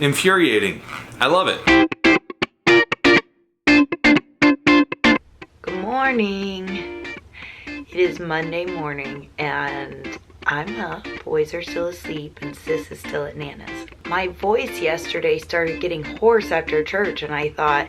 Infuriating. I love it. Good morning. It is Monday morning and I'm up. Boys are still asleep and Sis is still at Nana's. My voice yesterday started getting hoarse after church and I thought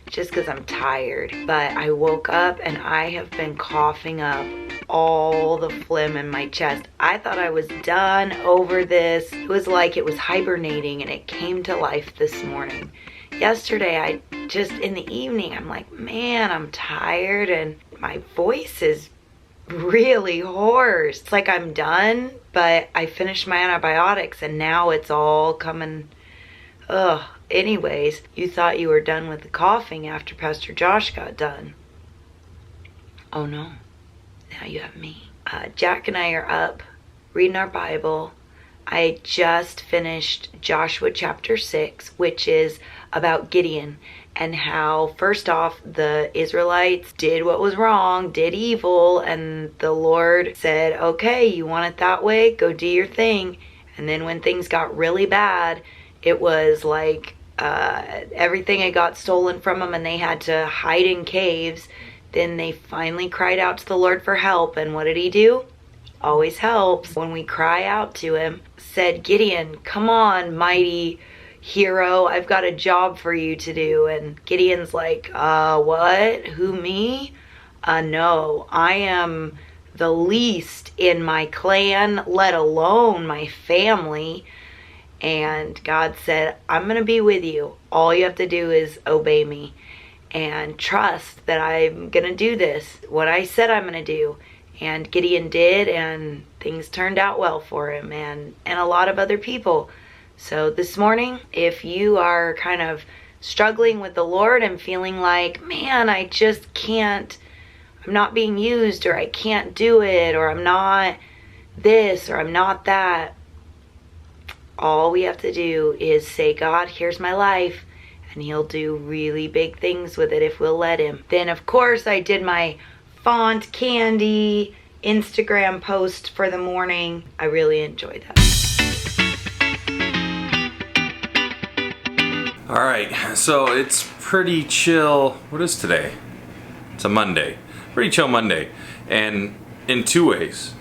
just because I'm tired. But I woke up and I have been coughing up all the phlegm in my chest. I thought I was done over this. It was like it was hibernating and it came to life this morning. Yesterday, in the evening, I'm like, man, I'm tired and my voice is really hoarse. It's like I'm done, but I finished my antibiotics and now it's all coming. Ugh. Anyways, you thought you were done with the coughing after Pastor Josh got done. Oh no. Now you have me. Jack and I are up reading our Bible. I just finished Joshua chapter 6, which is about Gideon and how, first off, the Israelites did what was wrong, did evil, and the Lord said, okay, you want it that way? Go do your thing. And then when things got really bad, it was like everything had got stolen from them and they had to hide in caves. Then they finally cried out to the Lord for help. And what did he do? He always helps when we cry out to him. Said, Gideon, come on, mighty hero. I've got a job for you to do. And Gideon's like, what? Who, me? No, I am the least in my clan, let alone my family. And God said, I'm going to be with you. All you have to do is obey me and trust that I'm going to do this, what I said I'm going to do. And Gideon did, and things turned out well for him and a lot of other people. So this morning, if you are kind of struggling with the Lord and feeling like, man, I just can't, I'm not being used, or I can't do it, or I'm not this, or I'm not that, all we have to do is say, God, here's my life, and he'll do really big things with it if we'll let him. Then, of course, I did my font candy Instagram post for the morning. I really enjoyed that. All right, so it's pretty chill. What is today? It's a Monday. Pretty chill Monday, and in two ways.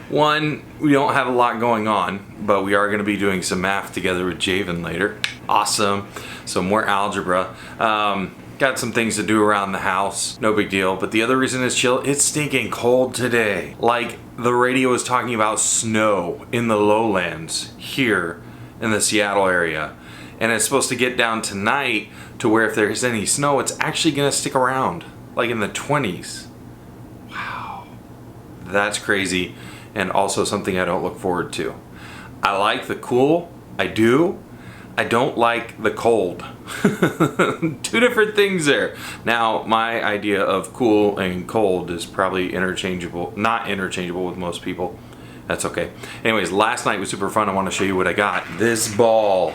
One, we don't have a lot going on, but we are going to be doing some math together with Javon later. Awesome. So more algebra. Got some things to do around the house. No big deal. But the other reason it's chill, it's stinking cold today. Like the radio is talking about snow in the lowlands here in the Seattle area. And it's supposed to get down tonight to where if there's any snow, it's actually going to stick around like in the 20s. Wow. That's crazy. And also something I don't look forward to. I like the cool, I do. I don't like the cold. Two different things there. Now, my idea of cool and cold is probably interchangeable, not interchangeable with most people. That's okay. Anyways, last night was super fun. I want to show you what I got. This ball.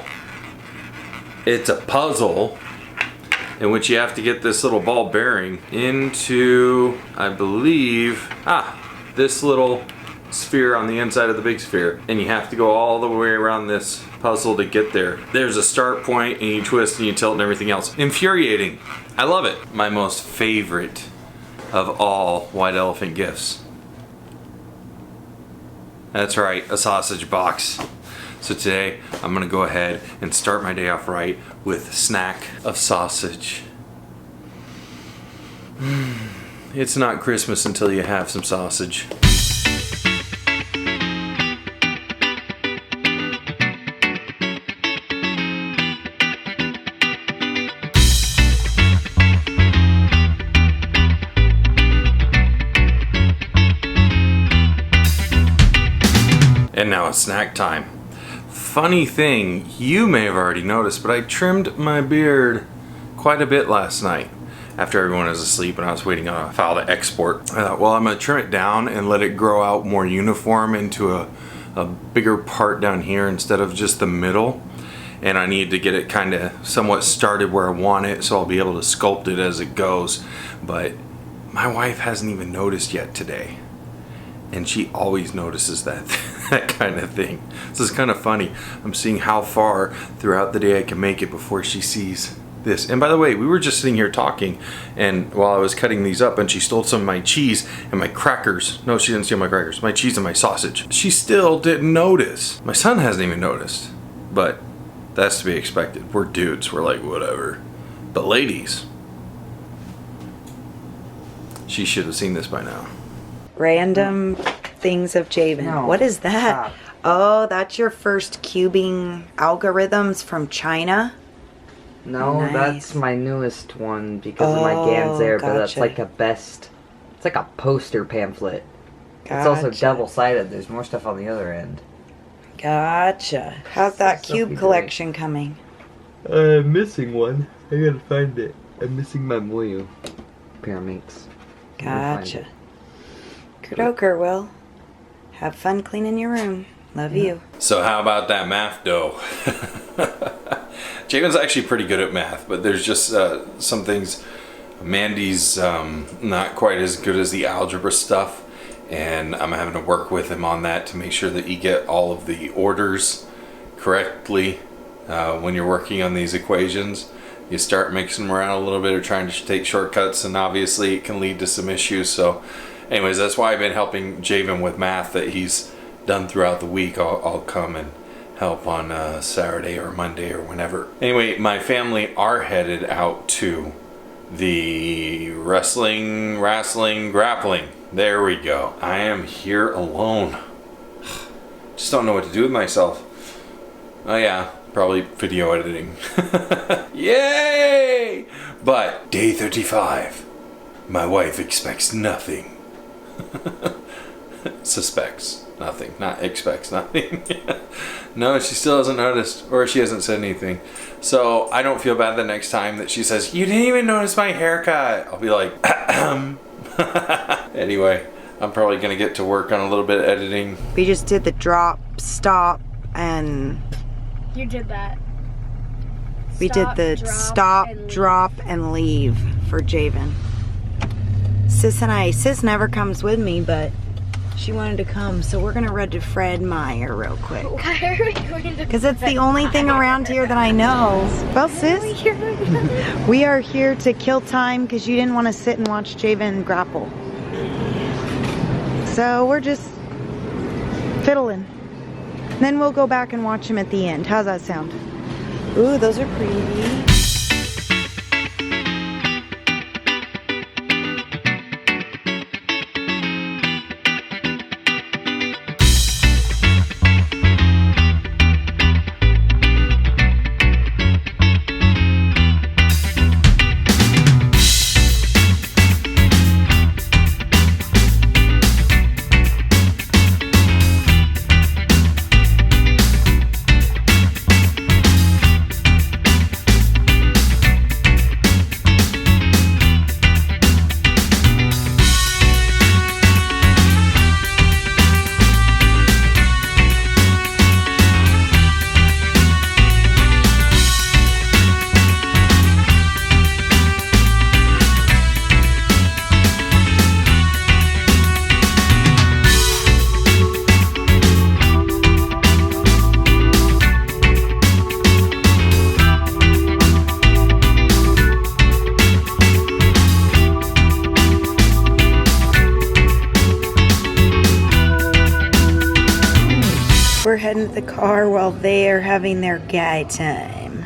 It's a puzzle in which you have to get this little ball bearing into, I believe, this little sphere on the inside of the big sphere, and you have to go all the way around this puzzle to get there. There's a start point and you twist and you tilt and everything else. Infuriating. I love it. My most favorite of all white elephant gifts. That's right, a sausage box. So today I'm gonna go ahead and start my day off right with a snack of sausage. It's not Christmas until you have some sausage. And now it's snack time. Funny thing, you may have already noticed, but I trimmed my beard quite a bit last night after everyone was asleep and I was waiting on a file to export. I thought, well, I'm gonna trim it down and let it grow out more uniform into a bigger part down here instead of just the middle. And I need to get it kind of somewhat started where I want it, so I'll be able to sculpt it as it goes. But my wife hasn't even noticed yet today. And she always notices that that kind of thing. This is kind of funny. I'm seeing how far throughout the day I can make it before she sees this. And by the way, we were just sitting here talking, and while I was cutting these up, and she stole some of my cheese and my crackers. No, she didn't steal my crackers. My cheese and my sausage. She still didn't notice. My son hasn't even noticed. But that's to be expected. We're dudes. We're like, whatever. But ladies, she should have seen this by now. Random things of Javon. No, What is that? stop. Oh, that's your first cubing algorithms from China? No, Nice. that's my newest one because of my Oh, GANs there, but that's gotcha. like a best. It's like a poster pamphlet. It's also Gotcha. double-sided. There's more stuff on the other end. Gotcha. How's that So cube Sophie collection coming? I'm missing one. I gotta find it. I'm missing my Moyu pyramids. Gotcha. Kudoker, Will. Have fun cleaning your room. Love you. So how about that math dough? Javon's actually pretty good at math, but there's just some things. Mandy's not quite as good as the algebra stuff, and I'm having to work with him on that to make sure that you get all of the orders correctly when you're working on these equations. You start mixing them around a little bit or trying to take shortcuts, and obviously it can lead to some issues. So anyways, that's why I've been helping Javon with math that he's done throughout the week. I'll come and help on Saturday or Monday or whenever. Anyway, my family are headed out to the wrestling, grappling. There we go. I am here alone. Just don't know what to do with myself. Oh yeah, probably video editing. Yay! But day 35. My wife expects nothing. Suspects nothing, not expects nothing. No, she still hasn't noticed, or she hasn't said anything. So I don't feel bad the next time that she says, "You didn't even notice my haircut." I'll be like, anyway, I'm probably gonna get to work on a little bit of editing. We just did the drop, stop, and You did that. we did the stop, and leave. drop, and leave for Javon. Sis never comes with me, but she wanted to come, so we're gonna run to Fred Meyer real quick. Why are we going to? Because it's the only thing around here that I know. Well, sis, we are here to kill time because you didn't want to sit and watch Javon grapple. So we're just fiddling. Then we'll go back and watch him at the end. How's that sound? Ooh, those are pretty. We're heading to the car while they're having their guy time.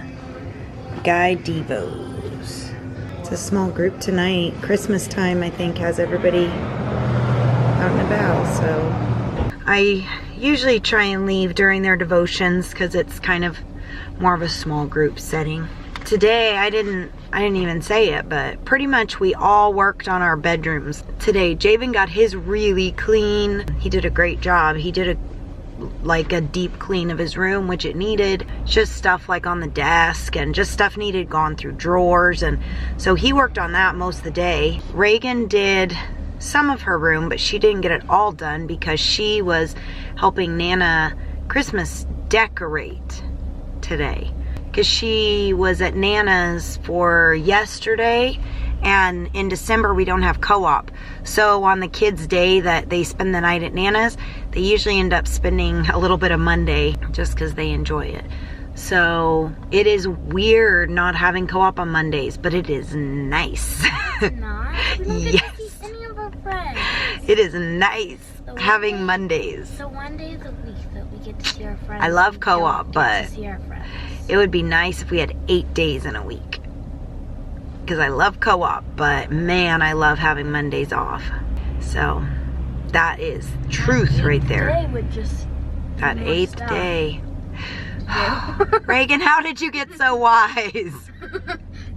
Guy Devos. It's a small group tonight. Christmas time, I think, has everybody out and about, so. I usually try and leave during their devotions because it's kind of more of a small group setting. Today, I didn't even say it, but pretty much we all worked on our bedrooms. Today, Javon got his really clean. He did a great job. He did a deep clean of his room, which it needed. Just stuff like on the desk and just stuff needed gone through drawers, and so he worked on that most of the day. Reagan did some of her room, but she didn't get it all done because she was helping Nana Christmas decorate today because she was at Nana's for yesterday And in December, we don't have co-op. So on the kids' day that they spend the night at Nana's, they usually end up spending a little bit of Monday just because they enjoy it. So it is weird not having co-op on Mondays, but it is nice. It's not. We don't get to see any of our friends. It is nice So having one Mondays. So one day a week that we get to see our friends. I love and co-op, don't get but to see our friends. it would be nice if we had 8 days in a week. Because I love co-op, but man, I love having Mondays off. So that is truth right there. They would just That more 8th stuff. day. Reagan, how did you get so wise?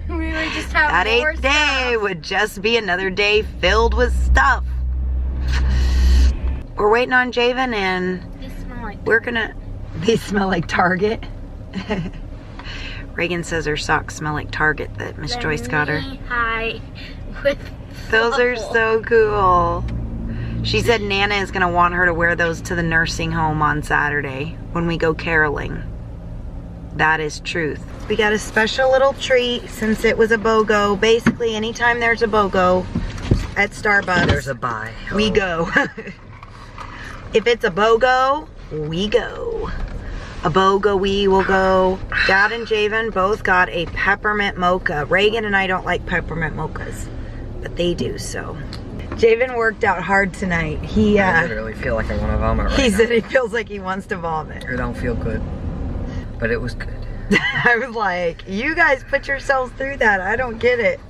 We would just have That more 8th day stuff. would just be another day filled with stuff. We're waiting on Javon and They smell like we're gonna, they smell like Target. Reagan says her socks smell like Target that Miss they're Joyce got her. knee-high with Those are bubble. so cool. She said Nana is gonna want her to wear those to the nursing home on Saturday when we go caroling. That is truth. We got a special little treat since it was a BOGO. Basically, anytime there's a BOGO at Starbucks, There's a buy. we go. If it's a BOGO, we go. A BOGO, we will go. Dad and Javon both got a peppermint mocha. Reagan and I don't like peppermint mochas, but they do, so. Javon worked out hard tonight. He I literally feel like I want to vomit right he now. said he feels like he wants to vomit. I don't feel good. But it was good. I was like, you guys put yourselves through that. I don't get it.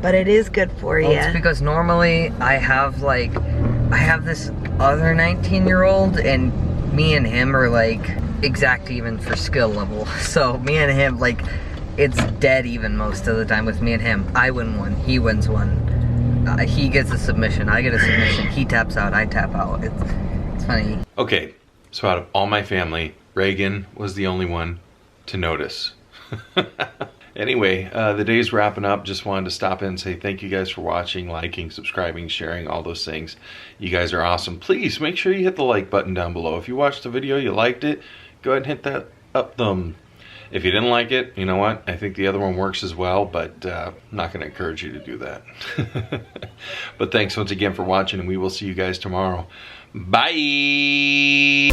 But it is good for you. Well, it's because normally I have this other 19-year-old and me and him are like exact even for skill level. So me and him, like, it's dead even most of the time with me and him. I win one, he wins one. He gets a submission, I get a submission. He taps out, I tap out. It's funny. Okay, so out of all my family, Reagan was the only one to notice. Anyway, the day's wrapping up. Just wanted to stop in and say thank you guys for watching, liking, subscribing, sharing, all those things. You guys are awesome. Please make sure you hit the like button down below. If you watched the video, you liked it, go ahead and hit that up thumb. If you didn't like it, you know what? I think the other one works as well, but I'm not going to encourage you to do that. But thanks once again for watching, and we will see you guys tomorrow. Bye!